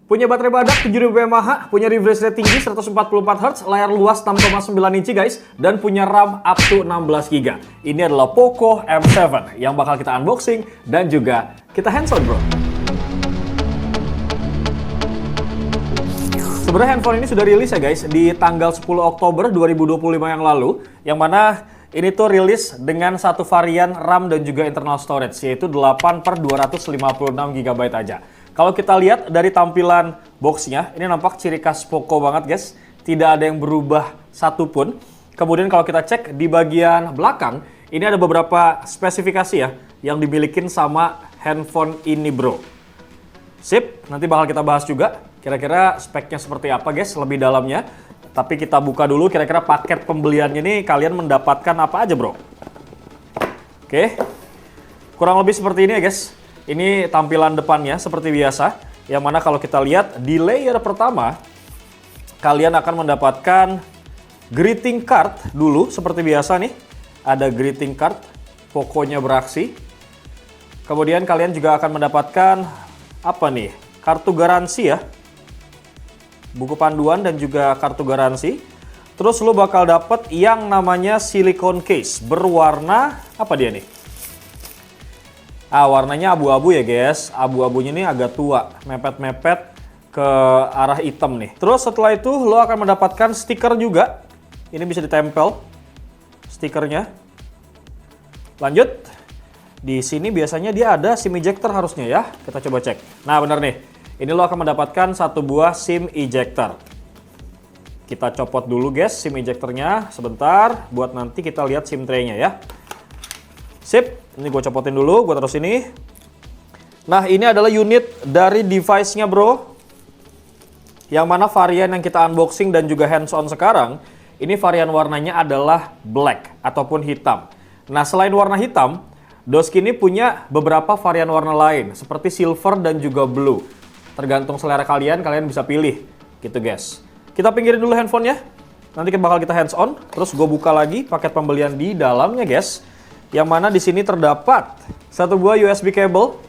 Punya baterai badak 7000 mAh, punya refresh rate tinggi 144 Hz, layar luas 6,9 inci guys, dan punya RAM up to 16 GB. Ini adalah Poco M7 yang bakal kita unboxing dan juga kita hands-on bro. Sebenarnya handphone ini sudah rilis ya guys di tanggal 10 Oktober 2025 yang lalu, yang mana ini tuh rilis dengan satu varian RAM dan juga internal storage, yaitu 8/256 GB aja. Kalau kita lihat dari tampilan boxnya, ini nampak ciri khas Poco banget guys. Tidak ada yang berubah satupun. Kemudian kalau kita cek di bagian belakang, ini ada beberapa spesifikasi ya yang dimiliki sama handphone ini bro. Sip, nanti bakal kita bahas juga kira-kira speknya seperti apa guys lebih dalamnya. Tapi kita buka dulu kira-kira paket pembeliannya ini kalian mendapatkan apa aja bro. Oke, kurang lebih seperti ini ya guys. Ini tampilan depannya seperti biasa, yang mana kalau kita lihat di layer pertama, kalian akan mendapatkan greeting card dulu seperti biasa nih. Ada greeting card, Poco-nya beraksi. Kemudian kalian juga akan mendapatkan apa nih? Kartu garansi ya. Buku panduan dan juga kartu garansi. Terus lo bakal dapet yang namanya silicone case berwarna apa dia nih? Warnanya abu-abu ya guys. Abu-abunya ini agak tua, mepet-mepet ke arah hitam nih. Terus setelah itu lo akan mendapatkan stiker juga. Ini bisa ditempel stikernya. Lanjut. Di sini biasanya dia ada SIM ejector harusnya ya. Kita coba cek. Nah benar nih. Ini lo akan mendapatkan satu buah SIM ejector. Kita copot dulu guys SIM ejectornya sebentar. Buat nanti kita lihat SIM tray-nya ya. Sip, ini gue copotin dulu, gue taruh sini. Nah, ini adalah unit dari device-nya bro. Yang mana varian yang kita unboxing dan juga hands-on sekarang, ini varian warnanya adalah black ataupun hitam. Nah, selain warna hitam, Doski ini punya beberapa varian warna lain, seperti silver dan juga blue. Tergantung selera kalian, kalian bisa pilih gitu guys. Kita pinggirin dulu handphonenya, nanti bakal kita hands-on. Terus gue buka lagi paket pembelian di dalamnya guys. Yang mana di sini terdapat satu buah USB cable.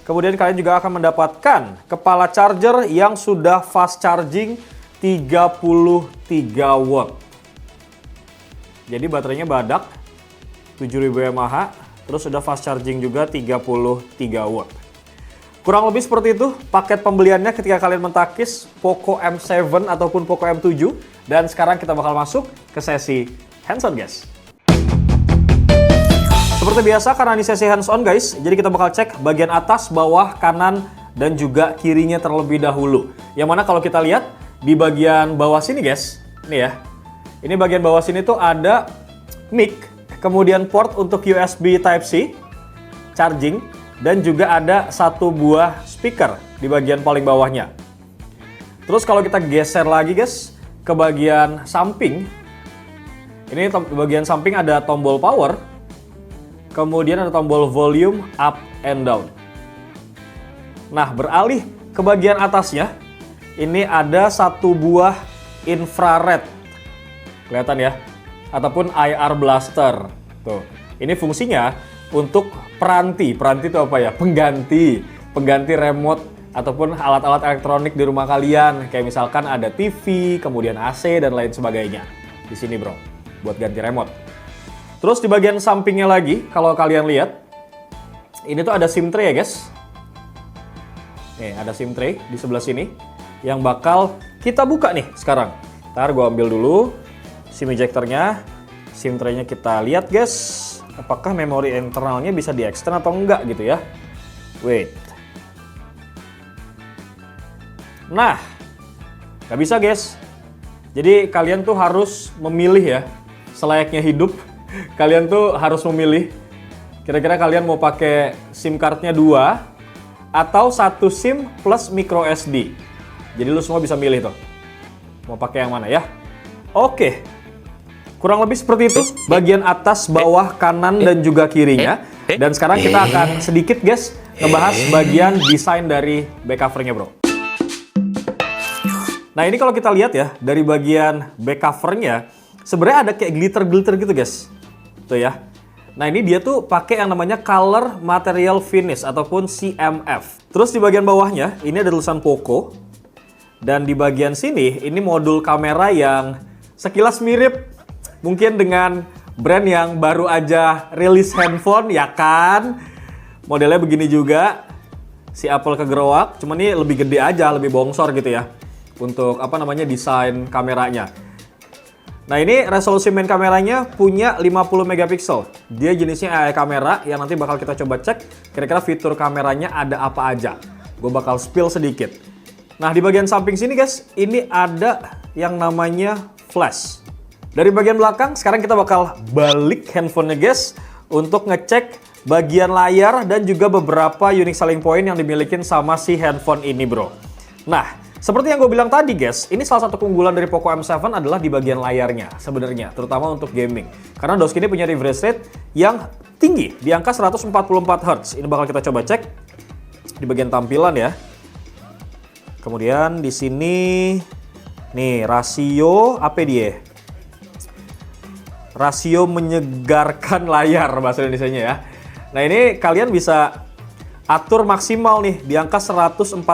Kemudian kalian juga akan mendapatkan kepala charger yang sudah fast charging 33 watt. Jadi baterainya badak 7000 mAh, terus sudah fast charging juga 33 watt. Kurang lebih seperti itu paket pembeliannya ketika kalian mentakis Poco M7 ataupun Poco M7. Dan sekarang kita bakal masuk ke sesi hands-on guys. Seperti biasa karena ini sesi hands-on guys, jadi kita bakal cek bagian atas, bawah, kanan, dan juga kirinya terlebih dahulu. Yang mana kalau kita lihat di bagian bawah sini guys, ini ya. Ini bagian bawah sini tuh ada mic, kemudian port untuk USB Type-C, charging, dan juga ada satu buah speaker di bagian paling bawahnya. Terus kalau kita geser lagi guys ke bagian samping, ini di bagian samping ada tombol power. Kemudian ada tombol volume up and down. Nah, beralih ke bagian atasnya, ini ada satu buah infrared. Kelihatan ya? Ataupun IR blaster. Tuh. Ini fungsinya untuk peranti. Peranti itu apa ya? Pengganti remote ataupun alat-alat elektronik di rumah kalian. Kayak misalkan ada TV, kemudian AC dan lain sebagainya. Di sini, bro. Buat ganti remote. Terus di bagian sampingnya lagi, kalau kalian lihat, ini tuh ada SIM tray ya guys. Nih, ada SIM tray di sebelah sini, yang bakal kita buka nih sekarang. Ntar gue ambil dulu SIM ejectornya, SIM tray-nya kita lihat guys. Apakah memori internalnya bisa di-extend atau enggak gitu ya. Wait. Nah, nggak bisa guys. Jadi kalian tuh harus memilih ya, selayaknya hidup. Kalian tuh harus memilih kira-kira kalian mau pakai SIM card-nya 2 atau satu SIM plus micro SD. Jadi lu semua bisa milih tuh. Mau pakai yang mana ya? Oke. Kurang lebih seperti itu bagian atas, bawah, kanan dan juga kirinya. Dan sekarang kita akan sedikit guys ngebahas bagian desain dari back cover-nya, bro. Nah, ini kalau kita lihat ya dari bagian back cover-nya sebenarnya ada kayak glitter-glitter gitu, guys. Tuh ya. Nah ini dia tuh pakai yang namanya Color Material Finish ataupun CMF. Terus di bagian bawahnya ini ada tulisan Poco. Dan di bagian sini ini modul kamera yang sekilas mirip mungkin dengan brand yang baru aja rilis handphone ya kan. Modelnya begini juga. Si Apple kegerawak, cuman ini lebih gede aja, lebih bongsor gitu ya. Untuk apa namanya desain kameranya. Nah ini resolusi main kameranya punya 50 megapiksel. Dia jenisnya AI kamera yang nanti bakal kita coba cek kira-kira fitur kameranya ada apa aja. Gue bakal spill sedikit. Nah di bagian samping sini guys, ini ada yang namanya flash. Dari bagian belakang sekarang kita bakal balik handphonenya guys untuk ngecek bagian layar dan juga beberapa unique selling point yang dimiliki sama si handphone ini bro. Nah seperti yang gue bilang tadi guys, ini salah satu keunggulan dari Poco M7 adalah di bagian layarnya sebenarnya, terutama untuk gaming. Karena Doski ini punya refresh rate yang tinggi, di angka 144 Hz. Ini bakal kita coba cek di bagian tampilan ya. Kemudian di sini, nih rasio apa dia? Rasio menyegarkan layar bahasa Indonesianya ya. Nah ini kalian bisa atur maksimal nih di angka 144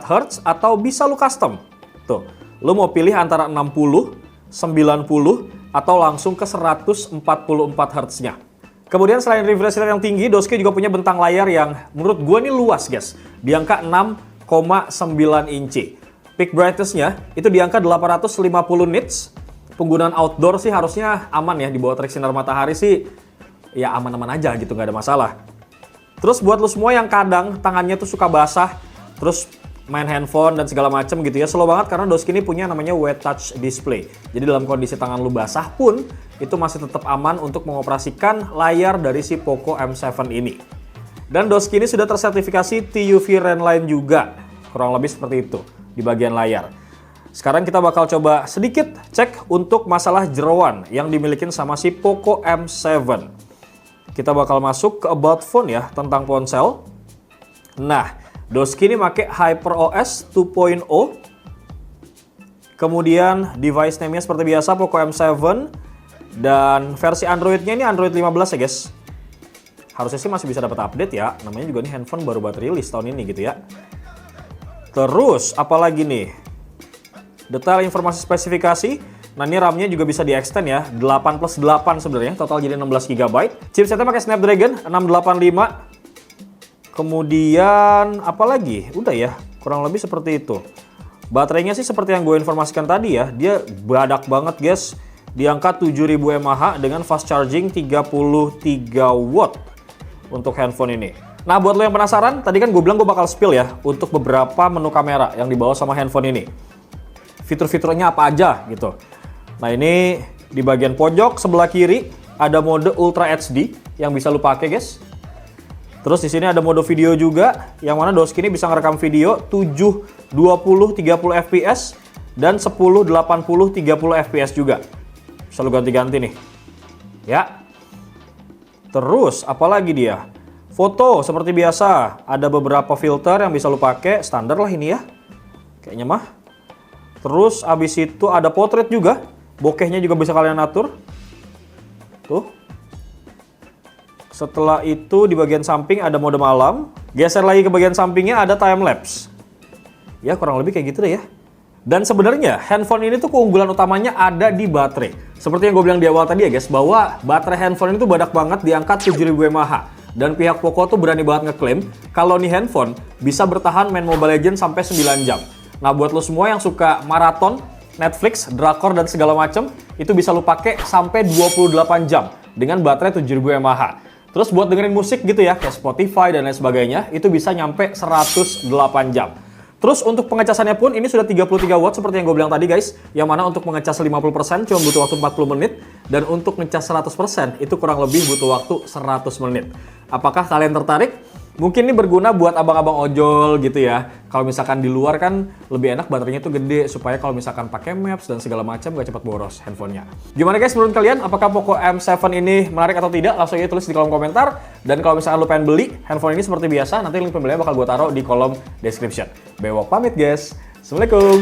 Hz atau bisa lu custom. Tuh, lu mau pilih antara 60, 90 atau langsung ke 144 Hz-nya. Kemudian selain refresh rate yang tinggi, Doski juga punya bentang layar yang menurut gua nih luas guys. Di angka 6,9 inci. Peak brightness-nya itu di angka 850 nits. Penggunaan outdoor sih harusnya aman ya, di bawah terik sinar matahari sih ya aman-aman aja gitu, nggak ada masalah. Terus buat lu semua yang kadang tangannya tuh suka basah, terus main handphone dan segala macem gitu ya, slow banget karena Doski ini punya namanya wet touch display. Jadi dalam kondisi tangan lu basah pun, itu masih tetap aman untuk mengoperasikan layar dari si Poco M7 ini. Dan Doski ini sudah tersertifikasi TUV Renline juga, kurang lebih seperti itu di bagian layar. Sekarang kita bakal coba sedikit cek untuk masalah jeroan yang dimiliki sama si Poco M7. Kita bakal masuk ke About Phone ya, tentang ponsel. Nah, Doski ini pakai HyperOS 2.0. Kemudian device name-nya seperti biasa Poco M7. Dan versi Android-nya ini Android 15 ya guys. Harusnya sih masih bisa dapat update ya. Namanya juga ini handphone baru buat rilis tahun ini gitu ya. Terus, apalagi nih? Detail informasi spesifikasi. Nah ini RAM-nya juga bisa di-extend ya, 8+8 sebenarnya, total jadi 16 GB. Chipsetnya pakai Snapdragon 685. Kemudian apa lagi? Udah ya, kurang lebih seperti itu. Baterainya sih seperti yang gue informasikan tadi ya, dia badak banget guys. Di angka 7000 mAh dengan fast charging 33 watt untuk handphone ini. Nah buat lo yang penasaran, tadi kan gue bilang gue bakal spill ya untuk beberapa menu kamera yang dibawa sama handphone ini. Fitur-fiturnya apa aja gitu. Nah ini di bagian pojok sebelah kiri ada mode Ultra HD yang bisa lu pakai guys. Terus di sini ada mode video juga yang mana Doski ini bisa ngerekam video 720 30 fps dan 10 80 30 fps juga. Bisa lu ganti-ganti nih. Ya. Terus apalagi dia? Foto seperti biasa, ada beberapa filter yang bisa lu pakai, standar lah ini ya. Kayaknya mah. Terus abis itu ada potret juga. Bokehnya juga bisa kalian atur. Tuh. Setelah itu di bagian samping ada mode malam. Geser lagi ke bagian sampingnya ada time lapse. Ya kurang lebih kayak gitu deh ya. Dan sebenarnya handphone ini tuh keunggulan utamanya ada di baterai. Seperti yang gue bilang di awal tadi ya guys, bahwa baterai handphone ini tuh badak banget di angka 7000 mAh. Dan pihak Poco tuh berani banget ngeklaim kalau nih handphone bisa bertahan main Mobile Legends sampai 9 jam. Nah buat lo semua yang suka maraton, Netflix, drakor dan segala macam itu bisa lo pakai sampai 28 jam dengan baterai 7000 mAh. Terus buat dengerin musik gitu ya, kayak Spotify dan lain sebagainya, itu bisa nyampe 108 jam. Terus untuk pengecasannya pun ini sudah 33 watt seperti yang gue bilang tadi guys, yang mana untuk mengecas 50% cuma butuh waktu 40 menit dan untuk ngecas 100% itu kurang lebih butuh waktu 100 menit. Apakah kalian tertarik? Mungkin ini berguna buat abang-abang ojol gitu ya. Kalau misalkan di luar kan lebih enak baterainya tuh gede supaya kalau misalkan pakai Maps dan segala macam gak cepat boros handphonenya. Gimana guys menurut kalian? Apakah Poco M7 ini menarik atau tidak? Langsung aja tulis di kolom komentar. Dan kalau misalkan lu pengen beli handphone ini seperti biasa, nanti link pembelian bakal gue taruh di kolom description. Bewok pamit guys. Assalamualaikum.